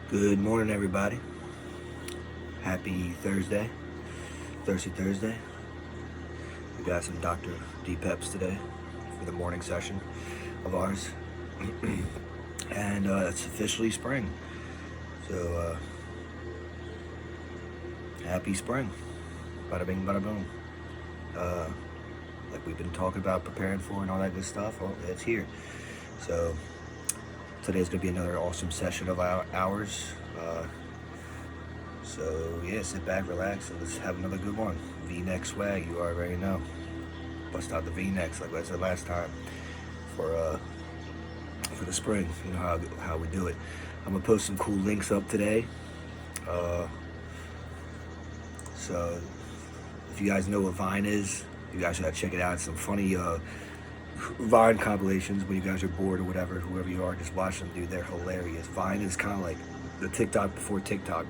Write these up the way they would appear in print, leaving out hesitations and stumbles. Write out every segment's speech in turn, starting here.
Good morning, everybody. Happy Thursday, Thirsty Thursday. We got some Dr. D Peps today for the morning session of ours, and it's officially spring. So happy spring, bada bing, bada boom. Uh, like we've been talking about preparing for and all that good stuff. Well, it's here. So today's gonna be another awesome session of ours. So yeah, sit back, relax, and let's have another good one. V-neck swag, you already know. Bust out the V-necks like I said last time for the spring. You know how we do it. I'm gonna post some cool links up today. So if you guys know what Vine is, you guys should check it out. It's some funny Vine compilations when you guys are bored or whatever. Whoever you are, just watch them, dude. They're hilarious. Vine is kind of like the TikTok before TikTok.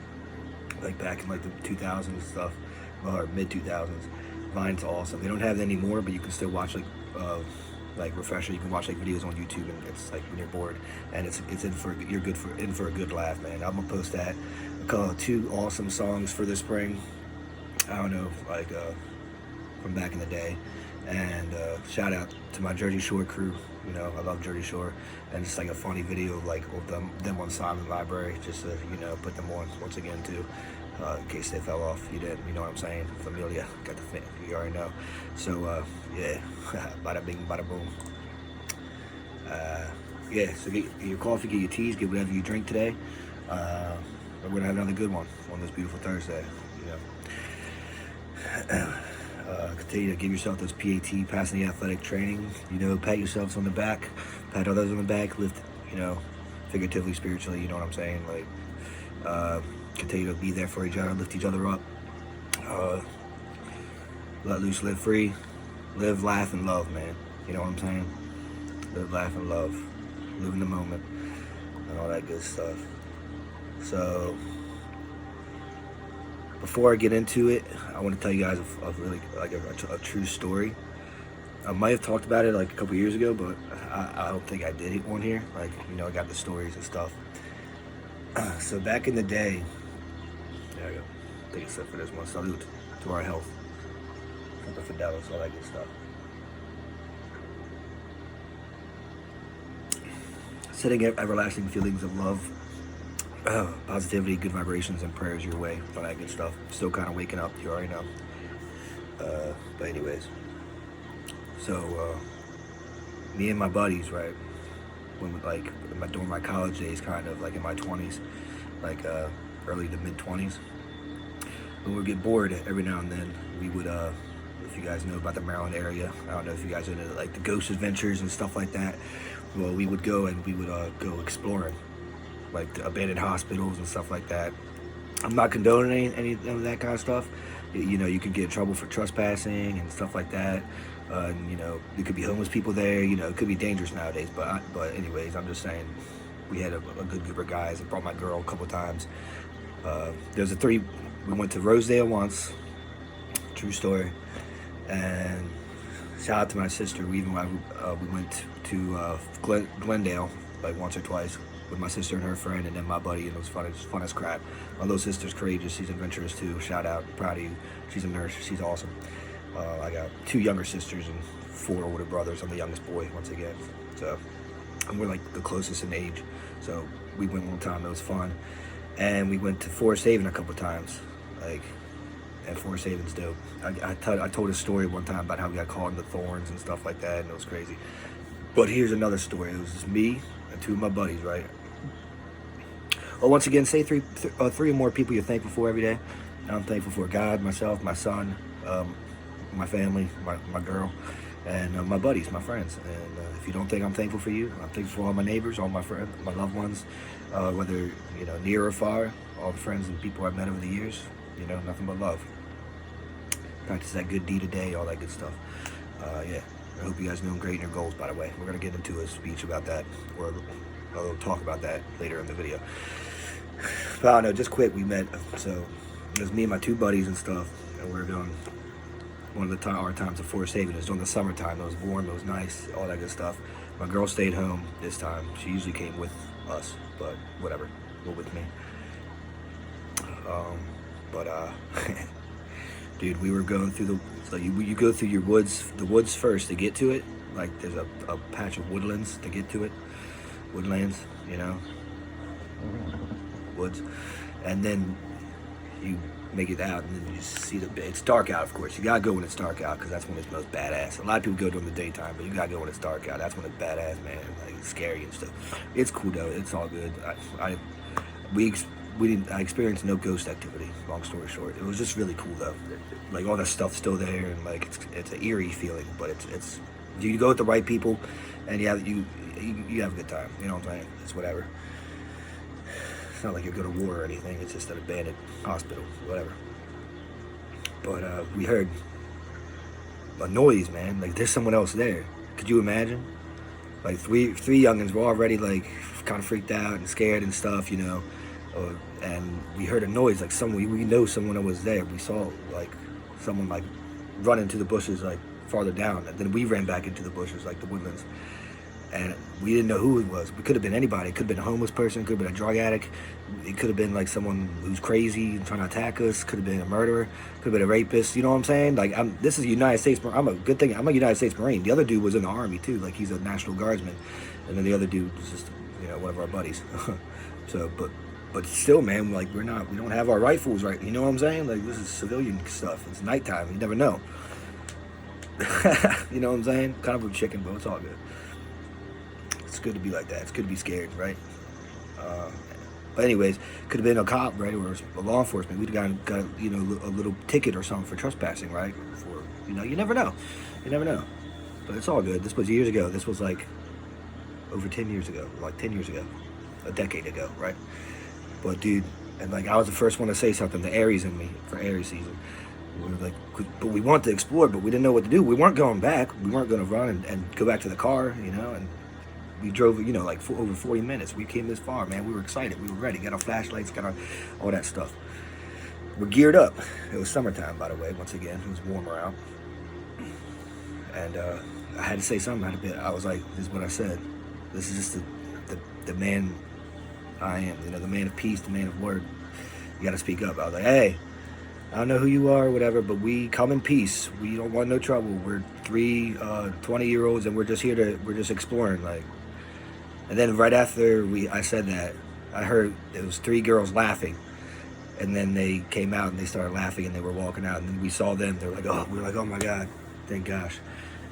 Like back in like the 2000s and stuff, or mid 2000s. Vine's awesome. They don't have it anymore, but you can still watch like refresher. You can watch like videos on YouTube, and it's like when you're bored, and it's in for in for a good laugh, man. I'm gonna post that. I call it 2 awesome songs for the spring. I don't know, like from back in the day, and shout out to my Jersey Shore crew. You know, I love Jersey Shore, and it's like a funny video like of them on Simon Library, just to, you know, put them on once again too, in case they fell off. You did, you know what I'm saying? Familia, got the thing, you already know. So yeah, bada bing, bada boom. Yeah, so get your coffee, get your teas, get whatever you drink today. We're gonna have another good one on this beautiful Thursday. You know. Continue to give yourself those PAT, passing the athletic training. You know, pat yourselves on the back, pat others on the back, lift, you know, figuratively, spiritually, you know what I'm saying? Like, continue to be there for each other, lift each other up. Let loose, live free, live, laugh, and love, man. You know what I'm saying? Live, laugh, and love. Live in the moment, and all that good stuff. So, before I get into it, I want to tell you guys a really like a true story. I might have talked about it like a couple years ago, but I don't think I did it on here. Like, you know, I got the stories and stuff. So back in the day, there I go. Take a sip for this one. Salute to our health. Semper Fidelis, all that good stuff. Sending everlasting feelings of love, positivity, good vibrations, and prayers your way. All that good stuff. Still kind of waking up, you already know. But anyways, so me and my buddies, right, when like during my college days, kind of like in my 20s, like early to mid 20s, when we would get bored every now and then, we would, if you guys know about the Maryland area, I don't know if you guys are into like the ghost adventures and stuff like that. Well, we would go and we would go exploring, like the abandoned hospitals and stuff like that. I'm not condoning any of that kind of stuff. You know, you can get in trouble for trespassing and stuff like that. And, you know, there could be homeless people there. You know, it could be dangerous nowadays. But anyways, I'm just saying, we had a good group of guys. I brought my girl a couple times. There's a 3. We went to Rosedale once. True story. And shout out to my sister. We went to Glendale like once or twice with my sister and her friend, and then my buddy, and it was fun. It was fun as crap. My little sister's courageous. She's adventurous too. Shout out, proud of you. She's a nurse. She's awesome. I got 2 younger sisters and 4 older brothers. I'm the youngest boy once again. So, and we're like the closest in age. So we went one time. It was fun, and we went to Forest Haven a couple times. Like, and Forest Haven's dope. I told a story one time about how we got caught in the thorns and stuff like that, and it was crazy. But here's another story. It was just me and 2 of my buddies, right? Well, once again, say 3 or more people you're thankful for every day. I'm thankful for God, myself, my son, my family, my girl, and my buddies, my friends. And if you don't think I'm thankful for you, I'm thankful for all my neighbors, all my friends, my loved ones, whether, you know, near or far, all the friends and people I've met over the years. You know, nothing but love. Practice that good deed a day, all that good stuff. Yeah, I hope you guys are doing great in your goals, by the way. We're going to get into a speech about that, or a little talk about that later in the video. But I don't know, just quick, we met, so it was me and my 2 buddies and stuff, and we were doing one of our times at Forest Haven. It was during the summertime. It was warm, it was nice, all that good stuff. My girl stayed home this time. She usually came with us, but whatever. well, with me. But dude, we were going through so you go through the woods first to get to it. Like there's a patch of woodlands to get to it, woodlands, you know, woods, and then you make it out, and then you see it's dark out, of course. You gotta go when it's dark out, because that's when it's most badass. A lot of people go during the daytime, but you gotta go when it's dark out. That's when it's badass, man. Like, it's scary and stuff. It's cool though. It's all good. I experienced no ghost activity. Long story short, it was just really cool though. Like all that stuff's still there, and like it's an eerie feeling, but it's you go with the right people, and you have a good time. You know what I'm saying? It's whatever. It's not like you're going to war or anything. It's just an abandoned hospital, whatever. But we heard a noise, man. Like there's someone else there. Could you imagine? Like three youngins were already like kind of freaked out and scared and stuff, you know. And we heard a noise, like we know someone was there. We saw like someone like run into the bushes like farther down, and then we ran back into the bushes, like the woodlands. And we didn't know who it was. It could have been anybody. It could have been a homeless person. It could have been a drug addict. It could have been like someone who's crazy and trying to attack us. Could have been a murderer. Could have been a rapist. You know what I'm saying? Like this is United States. I'm a United States Marine. The other dude was in the Army too. Like he's a National Guardsman, and then the other dude was just one of our buddies. So, but still, man, like we don't have our rifles right. You know what I'm saying? Like this is civilian stuff. It's nighttime. You never know. You know what I'm saying? Kind of a chicken, but it's all good. It's good to be like that. It's good to be scared, right? But anyways, could have been a cop, right, or a law enforcement. We'd got a little ticket or something for trespassing, right? For you never know. You never know. But it's all good. This was years ago. This was like over 10 years ago, like 10 years ago, a decade ago, right? But dude, and like I was the first one to say something. The Aries in me for Aries season. We were like, but we wanted to explore, but we didn't know what to do. We weren't going back. We weren't going to run and go back to the car, and we drove, like over 40 minutes. We came this far, man. We were excited. We were ready. Got our flashlights, got all that stuff. We're geared up. It was summertime, by the way. Once again, it was warmer out. And I had to say something. I was like, this is what I said. This is just the man I am. The man of peace, the man of word. You got to speak up. I was like, hey, I don't know who you are or whatever, but we come in peace. We don't want no trouble. We're three 20-year-olds, and we're just exploring, like. And then right after I said that, I heard there was three girls laughing, and then they came out and they started laughing and they were walking out, and then we saw them. They were like, oh, we were like, oh my God, thank gosh.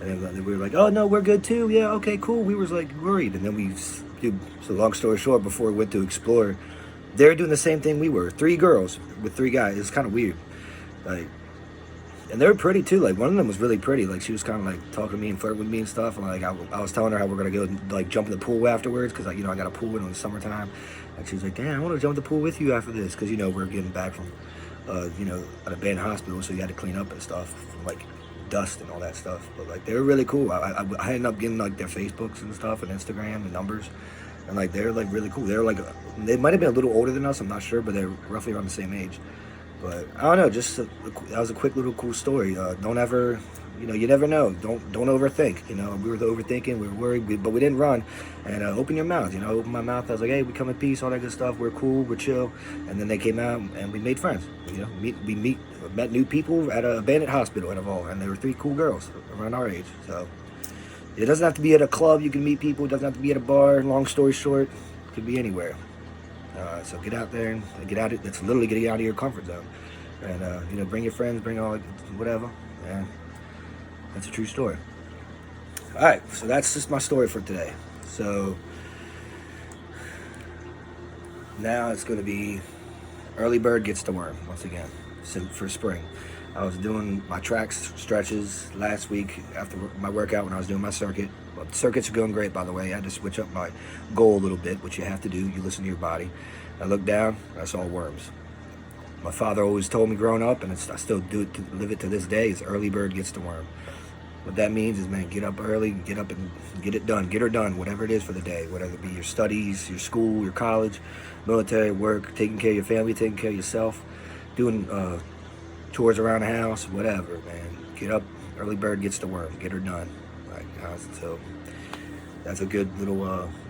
And then we were like, oh no, we're good too. Yeah, okay, cool. We was like worried, and then so long story short, before we went to explore, they were doing the same thing we were. Three girls with three guys. It's kind of weird, like. And they were pretty too. Like one of them was really pretty. Like she was kind of like talking to me and flirting with me and stuff. And like I was telling her how we're gonna go like jump in the pool afterwards, because like I got a pool in the summertime. And she was like, damn, I want to jump in the pool with you after this, because we're getting back from an abandoned hospital, so you had to clean up and stuff from like dust and all that stuff. But like they were really cool. I ended up getting like their Facebooks and stuff and Instagram and numbers, and like they're like really cool. They're like they might have been a little older than us. I'm not sure, but they're roughly around the same age. But I don't know, that was a quick little cool story. Don't ever, you never know. Don't overthink. We were overthinking, we were worried, but we didn't run. And open your mouth. Open my mouth. I was like, hey, we come in peace, all that good stuff. We're cool, we're chill. And then they came out and we made friends. We met new people at an abandoned hospital and all. And there were three cool girls around our age. So it doesn't have to be at a club. You can meet people. It doesn't have to be at a bar. Long story short, it could be anywhere. So get out there and get out. It's literally getting out of your comfort zone, and bring your friends, bring all whatever. And that's a true story. All right, so that's just my story for today. So now it's going to be early bird gets the worm once again. For spring, I was doing my tracks stretches last week after my workout when I was doing my circuit. Well, circuits are going great, by the way. I had to switch up my goal a little bit, which you have to do. You listen to your body. I looked down, I saw worms. My father always told me growing up, and I still live it to this day, is early bird gets the worm. What that means is, man, get up early, get up and get it done. Get her done, whatever it is for the day, whether it be your studies, your school, your college, military, work, taking care of your family, taking care of yourself, doing chores around the house, whatever, man. Get up, early bird gets the worm. Get her done. So That's a good little,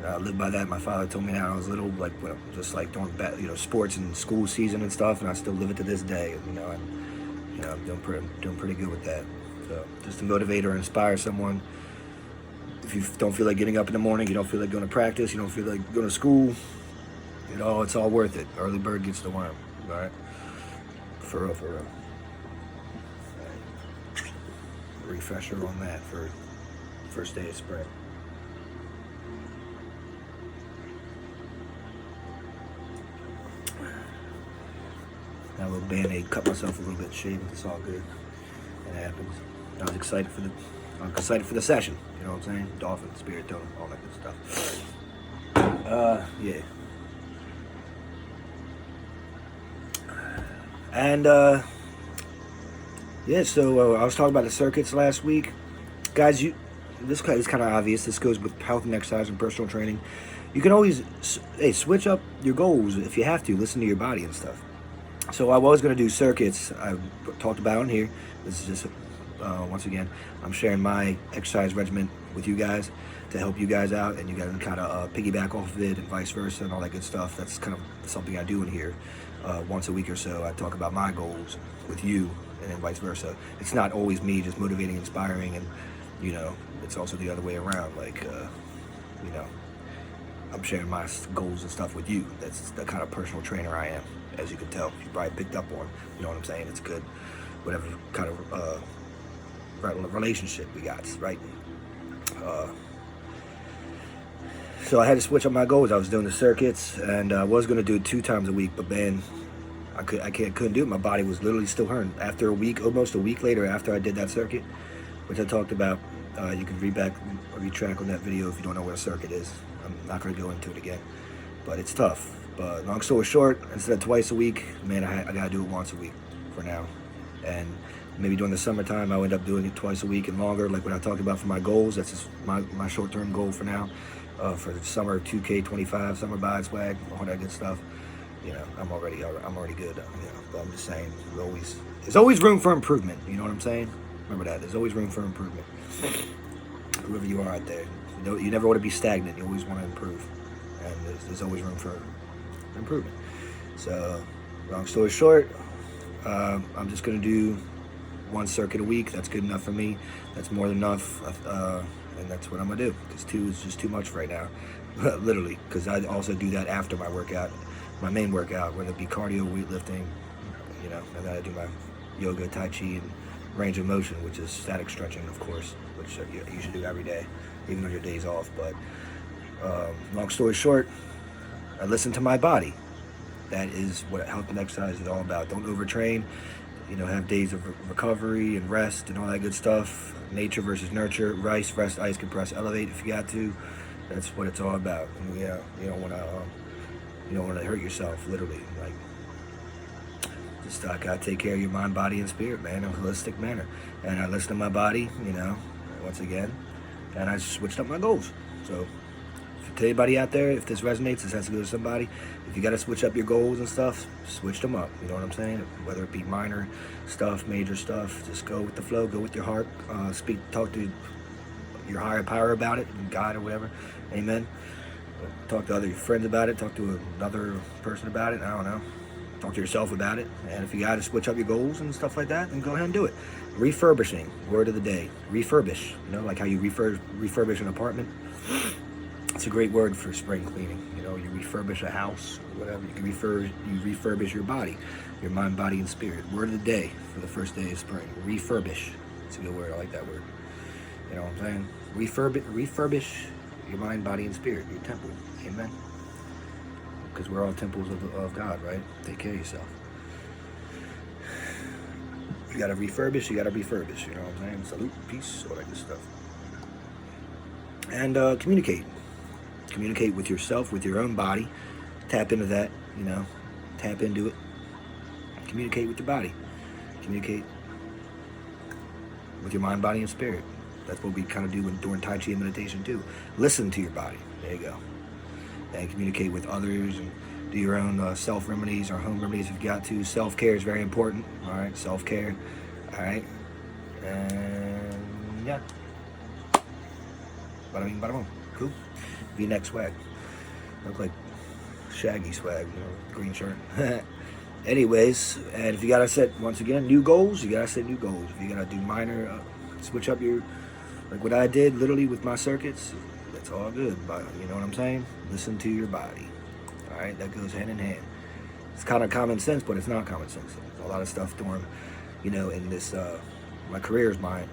I live by that. My father told me that when I was little, like, when I'm just like doing, sports and school season and stuff, and I still live it to this day, and, I'm doing pretty good with that. So, just to motivate or inspire someone. If you don't feel like getting up in the morning, you don't feel like going to practice, you don't feel like going to school, it's all worth it. Early bird gets the worm, all right? For real, for real. Right. Refresher on that for first day of spring. That little band-aid, cut myself a little bit shaving. It's all good. It happens. I was excited for the session. You know what I'm saying? Dolphin, spirit tone, all that good stuff. Yeah. And so I was talking about the circuits last week, guys. This is kind of obvious. This goes with health and exercise and personal training. You can always switch up your goals if you have to. Listen to your body and stuff. So I was going to do circuits. I talked about on here. This is just, once again, I'm sharing my exercise regimen with you guys to help you guys out, and you guys can kind of piggyback off of it and vice versa and all that good stuff. That's kind of something I do in here once a week or so. I talk about my goals with you and then vice versa. It's not always me just motivating, inspiring, and, it's also the other way around. Like, I'm sharing my goals and stuff with you. That's the kind of personal trainer I am, as you can tell. You probably picked up on, you know what I'm saying? It's good, whatever kind of relationship we got, right? So I had to switch up my goals. I was doing the circuits, and I was going to do it 2 times a week, but man, I couldn't do it. My body was literally still hurting. After a week, almost a week later after I did that circuit, which I talked about, you can retrack on that video if you don't know what a circuit is. I'm not going to go into it again, but it's tough. But long story short, instead of twice a week, man, I got to do it once a week for now. And maybe during the summertime, I'll end up doing it twice a week and longer, like what I talked about for my goals. That's just my short-term goal for now. For the summer 2K25, summer buy swag, all that good stuff. I'm already good. But I'm just saying, there's always room for improvement. You know what I'm saying? Remember that. There's always room for improvement. Whoever you are out there, you never want to be stagnant. You always want to improve, and there's always room for improvement. So, long story short, I'm just gonna do 1 circuit a week. That's good enough for me. That's more than enough, and that's what I'm gonna do. Because 2 is just too much right now, literally. Because I also do that after my workout, my main workout, whether it be cardio, weightlifting, and then I do my yoga, tai chi, and range of motion, which is static stretching, of course, which you should do every day, even on your days off. But long story short, I listen to my body. That is what health and exercise is all about. Don't overtrain. Have days of recovery and rest and all that good stuff. Nature versus nurture. Rest, ice, compress, elevate if you got to. That's what it's all about. And, you don't want to hurt yourself, literally. Like, just gotta take care of your mind, body, and spirit, man, in a holistic manner. And I listen to my body, once again, and I switched up my goals. So, to anybody out there, if this resonates, this has to go to somebody. If you got to switch up your goals and stuff, switch them up. You know what I'm saying? Whether it be minor stuff, major stuff, just go with the flow, go with your heart. Talk to your higher power about it, God or whatever. Amen. Talk to other friends about it. Talk to another person about it. I don't know. Talk to yourself about it. And if you got to switch up your goals and stuff like that, then go ahead and do it. Refurbishing, word of the day. Refurbish. Like how you refurbish an apartment. It's a great word for spring cleaning. You refurbish a house, or whatever. You refurbish your body, your mind, body, and spirit. Word of the day for the first day of spring. Refurbish. It's a good word. I like that word. You know what I'm saying? Refurbish your mind, body, and spirit. Your temple. Amen. Because we're all temples of God, right? Take care of yourself. You gotta refurbish. You know what I'm saying? Salute, peace, all that good stuff. And communicate. Communicate with yourself, with your own body. Tap into that, tap into it. Communicate with your body. Communicate with your mind, body, and spirit. That's what we kind of do during Tai Chi and meditation too. Listen to your body. There you go. And communicate with others and do your own self-remedies or home remedies if you got to. Self-care is very important. All right, self-care. All right. And yeah. Bada bing, bada boom. Cool. V-neck swag. Look like Shaggy swag, green shirt. Anyways, and if you gotta set, once again, new goals, you gotta set new goals. If you gotta do minor, switch up your, like what I did literally with my circuits, that's all good. But you know what I'm saying? Listen to your body. All right, that goes hand in hand. It's kind of common sense, but it's not common sense. There's a lot of stuff during, in this, my career is mine,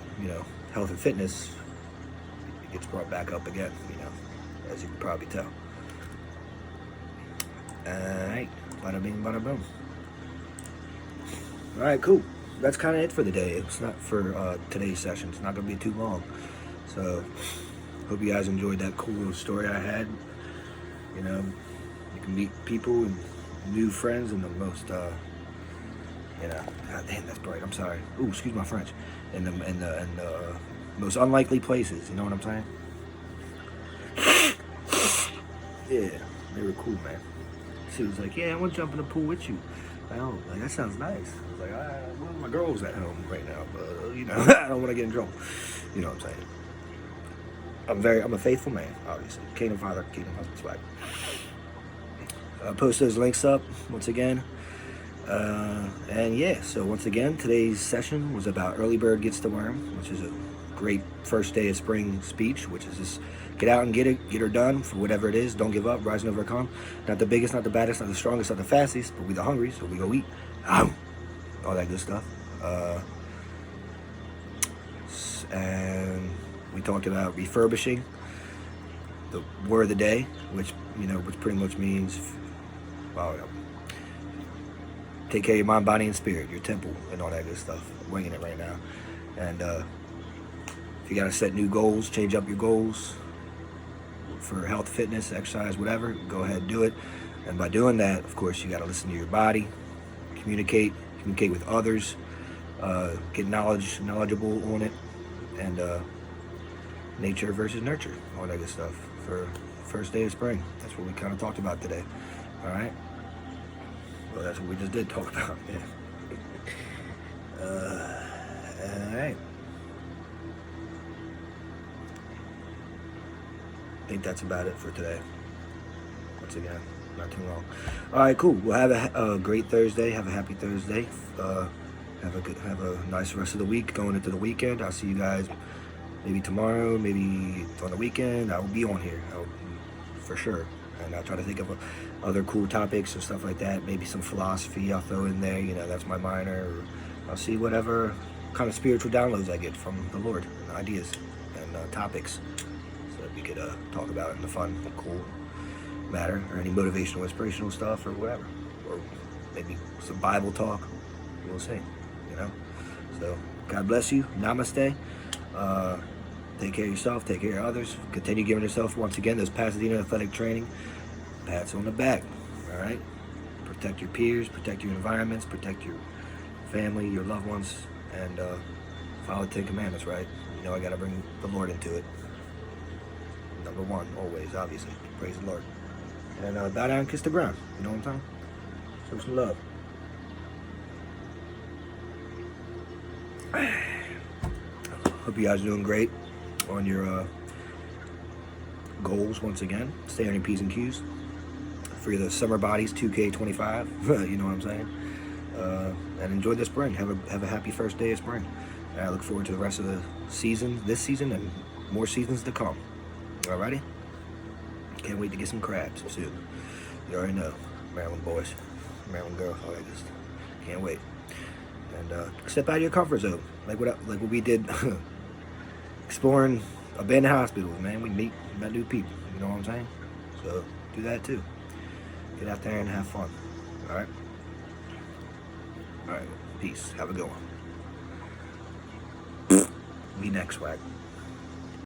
health and fitness gets brought back up again, as you can probably tell. All right, bada bing, bada boom. All right, cool. That's kind of it for the day. It's not for today's session. It's not going to be too long. So, hope you guys enjoyed that cool little story I had. You can meet people and new friends in the most, God damn, that's bright. I'm sorry. Ooh, excuse my French. In the most unlikely places. You know what I'm saying? Yeah, they were cool, man. She was like, "Yeah, I want to jump in the pool with you." Like, that sounds nice. I was like, well, my girl's at home right now, but I don't want to get in trouble. You know what I'm saying? I'm a faithful man, obviously. Kingdom Father, Kingdom Husband, Swag. Post those links up once again. And yeah, so once again, today's session was about early bird gets the worm, which is a great first day of spring speech, which is just get out and get her done for whatever it is. Don't give up, rise and overcome. Not the biggest, not the baddest, not the strongest, not the fastest, but we the hungry, so we go eat. All that good stuff. And we talked about refurbishing, the word of the day, which pretty much means, take care of your mind, body, and spirit, your temple, and all that good stuff. I'm winging it right now. And if you gotta set new goals, change up your goals for health, fitness, exercise, whatever, go ahead and do it. And by doing that, of course, you gotta listen to your body, communicate with others, get knowledgeable on it, and nature versus nurture, all that good stuff for first day of spring. That's what we kind of talked about today. All right. Well, that's what we just did talk about. Yeah. All right. I think that's about it for today. Once again, not too long. All right, cool. Well, have a great Thursday. Have a happy Thursday. Have a nice rest of the week going into the weekend. I'll see you guys maybe tomorrow, maybe on the weekend. I will be on here for sure. And I'll try to think of other cool topics and stuff like that. Maybe some philosophy I'll throw in there. That's my minor. Or I'll see whatever kind of spiritual downloads I get from the Lord, and ideas and topics, so that we could talk about it in a fun, cool matter, or any motivational, inspirational stuff, or whatever, or maybe some Bible talk. We'll see. So God bless you. Namaste. Take care of yourself, take care of others. Continue giving yourself, once again, those Pasadena athletic training pats on the back. All right? Protect your peers, protect your environments, protect your family, your loved ones, and follow the 10 Commandments, right? I got to bring the Lord into it. Number one, always, obviously. Praise the Lord. And bow down and kiss the ground. You know what I'm saying? Show some love. Hope you guys are doing great on your goals once again. Stay on your P's and Q's for the summer bodies 2K25. You know what I'm saying? And enjoy the spring. Have a happy first day of spring. And I look forward to the rest of the season, this season, and more seasons to come. Alrighty? Can't wait to get some crabs soon. You already know. Maryland boys, Maryland girls, all that just can't wait. And step out of your comfort zone, like what we did, exploring abandoned hospitals. Man, we met new people. You know what I'm saying? So do that too. Get out there and have fun. All right. All right. Peace. Have a good one. Be next, swag.